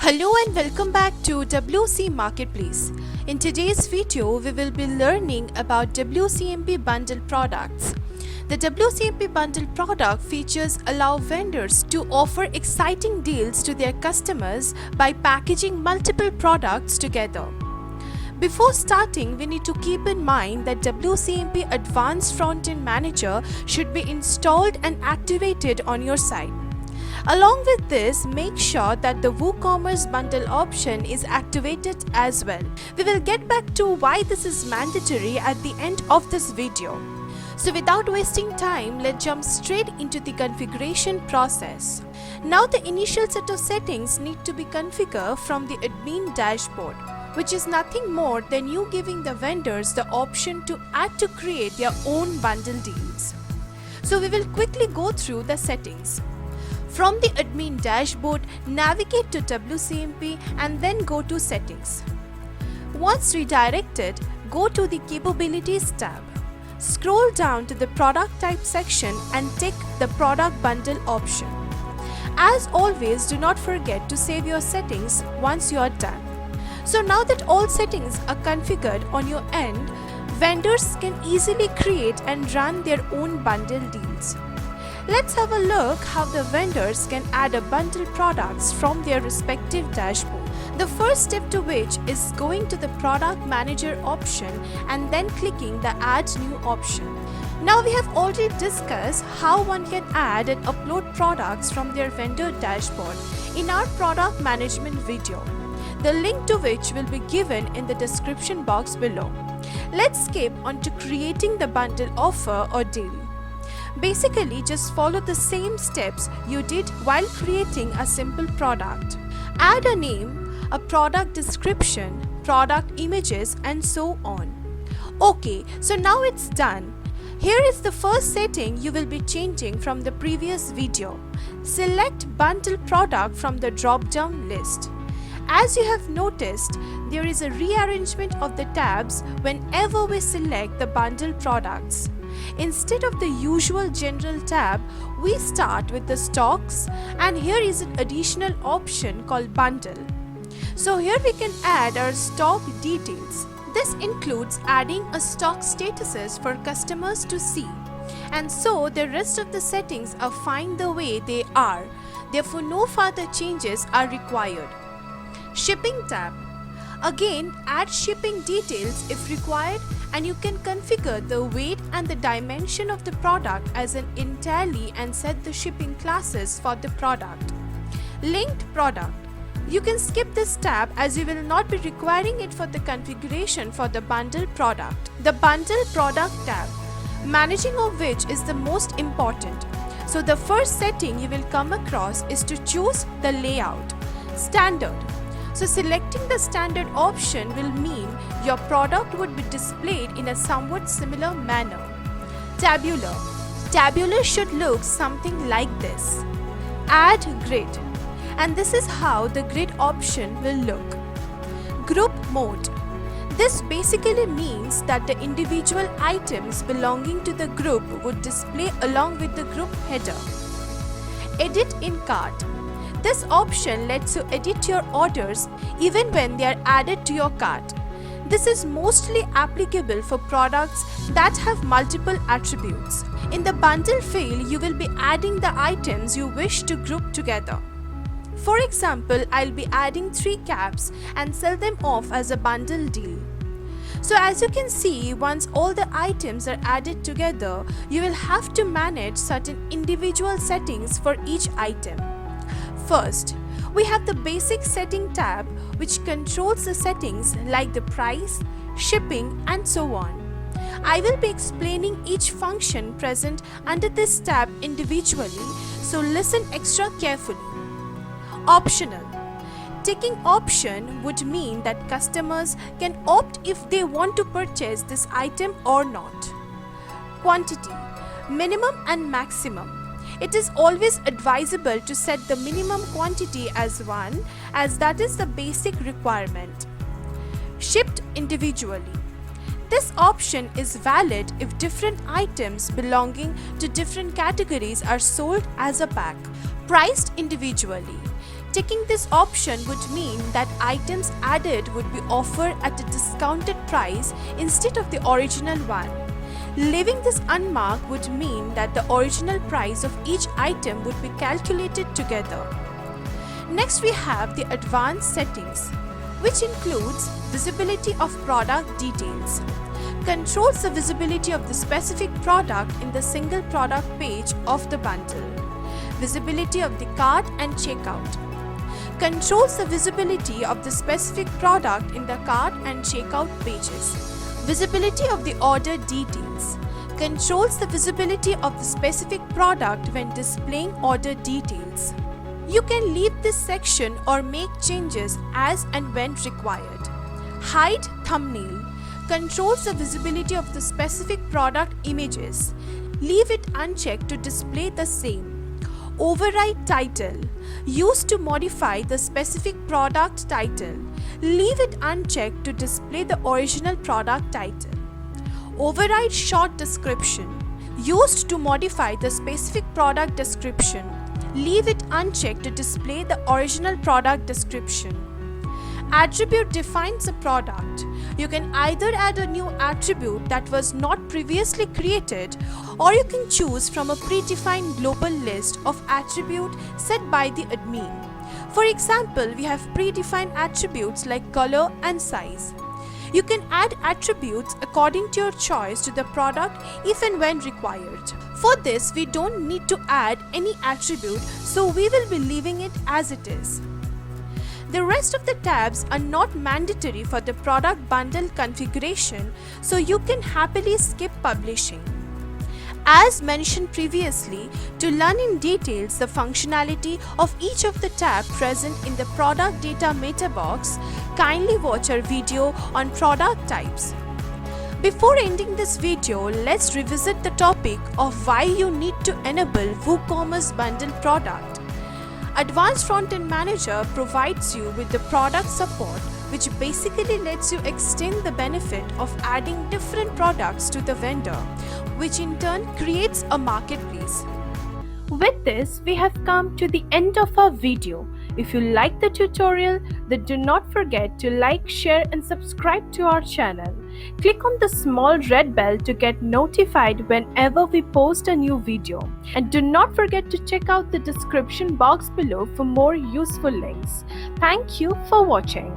Hello and welcome back to WC Marketplace. In today's video, we will be learning about WCMP bundle products. The WCMP bundle product features allow vendors to offer exciting deals to their customers by packaging multiple products together. Before starting, we need to keep in mind that WCMP Advanced Frontend Manager should be installed and activated on your site. Along with this, make sure that the WooCommerce bundle option is activated as well. We will get back to why this is mandatory at the end of this video. So without wasting time, let's jump straight into the configuration process. Now the initial set of settings need to be configured from the admin dashboard, which is nothing more than you giving the vendors the option to add to create their own bundle deals. So we will quickly go through the settings. From the admin dashboard, navigate to WCMP and then go to Settings. Once redirected, go to the Capabilities tab. Scroll down to the Product Type section and tick the Product Bundle option. As always, do not forget to save your settings once you are done. So now that all settings are configured on your end, vendors can easily create and run their own bundle deals. Let's have a look how the vendors can add a bundle products from their respective dashboard. The first step to which is going to the Product Manager option and then clicking the Add New option. Now we have already discussed how one can add and upload products from their vendor dashboard in our product management video, the link to which will be given in the description box below. Let's skip on to creating the bundle offer or deal. Basically, just follow the same steps you did while creating a simple product. Add a name, a product description, product images, and so on. Okay, so now it's done. Here is the first setting you will be changing from the previous video. Select bundle product from the drop-down list. As you have noticed, there is a rearrangement of the tabs whenever we select the bundle products. Instead of the usual general tab, we start with the stocks, and here is an additional option called bundle. So here we can add our stock details. This includes adding a stock statuses for customers to see. And so the rest of the settings are fine the way they are. Therefore, no further changes are required. Shipping tab. Again, add shipping details if required, and you can configure the weight and the dimension of the product as an entirely and set the shipping classes for the product. Linked product. You can skip this tab as you will not be requiring it for the configuration for the bundle product. The bundle product tab, managing of which is the most important. So the first setting you will come across is to choose the layout. Standard. So selecting the standard option will mean your product would be displayed in a somewhat similar manner. Tabular. Tabular should look something like this. Add grid. And this is how the grid option will look. Group mode. This basically means that the individual items belonging to the group would display along with the group header. Edit in cart. This option lets you edit your orders even when they are added to your cart. This is mostly applicable for products that have multiple attributes. In the bundle field, you will be adding the items you wish to group together. For example, I'll be adding 3 caps and sell them off as a bundle deal. So as you can see, once all the items are added together, you will have to manage certain individual settings for each item. First, we have the basic setting tab, which controls the settings like the price, shipping, and so on. I will be explaining each function present under this tab individually, so listen extra carefully. Optional. Ticking option would mean that customers can opt if they want to purchase this item or not. Quantity. Minimum and maximum. It is always advisable to set the minimum quantity as 1, as that is the basic requirement. Shipped individually. This option is valid if different items belonging to different categories are sold as a pack. Priced individually. Ticking this option would mean that items added would be offered at a discounted price instead of the original one. Leaving this unmarked would mean that the original price of each item would be calculated together. Next, we have the advanced settings, which includes visibility of product details. Controls the visibility of the specific product in the single product page of the bundle. Visibility of the cart and checkout. Controls the visibility of the specific product in the cart and checkout pages. Visibility of the order details. Controls the visibility of the specific product when displaying order details. You can leave this section or make changes as and when required. Hide thumbnail. Controls the visibility of the specific product images. Leave it unchecked to display the same. Override title. Used to modify the specific product title. Leave it unchecked to display the original product title. Override short description. Used to modify the specific product description. Leave it unchecked to display the original product description. Attribute defines a product. You can either add a new attribute that was not previously created, or you can choose from a predefined global list of attributes set by the admin. For example, we have predefined attributes like color and size. You can add attributes according to your choice to the product if and when required. For this, we don't need to add any attribute, so we will be leaving it as it is. The rest of the tabs are not mandatory for the product bundle configuration, so you can happily skip publishing. As mentioned previously, to learn in details the functionality of each of the tabs present in the product data meta box, kindly watch our video on product types. Before ending this video, let's revisit the topic of why you need to enable WooCommerce bundle product. Advanced Frontend Manager provides you with the product support, which basically lets you extend the benefit of adding different products to the vendor, which in turn creates a marketplace. With this, we have come to the end of our video. If you like the tutorial, then do not forget to like, share and subscribe to our channel. Click on the small red bell to get notified whenever we post a new video. And do not forget to check out the description box below for more useful links. Thank you for watching.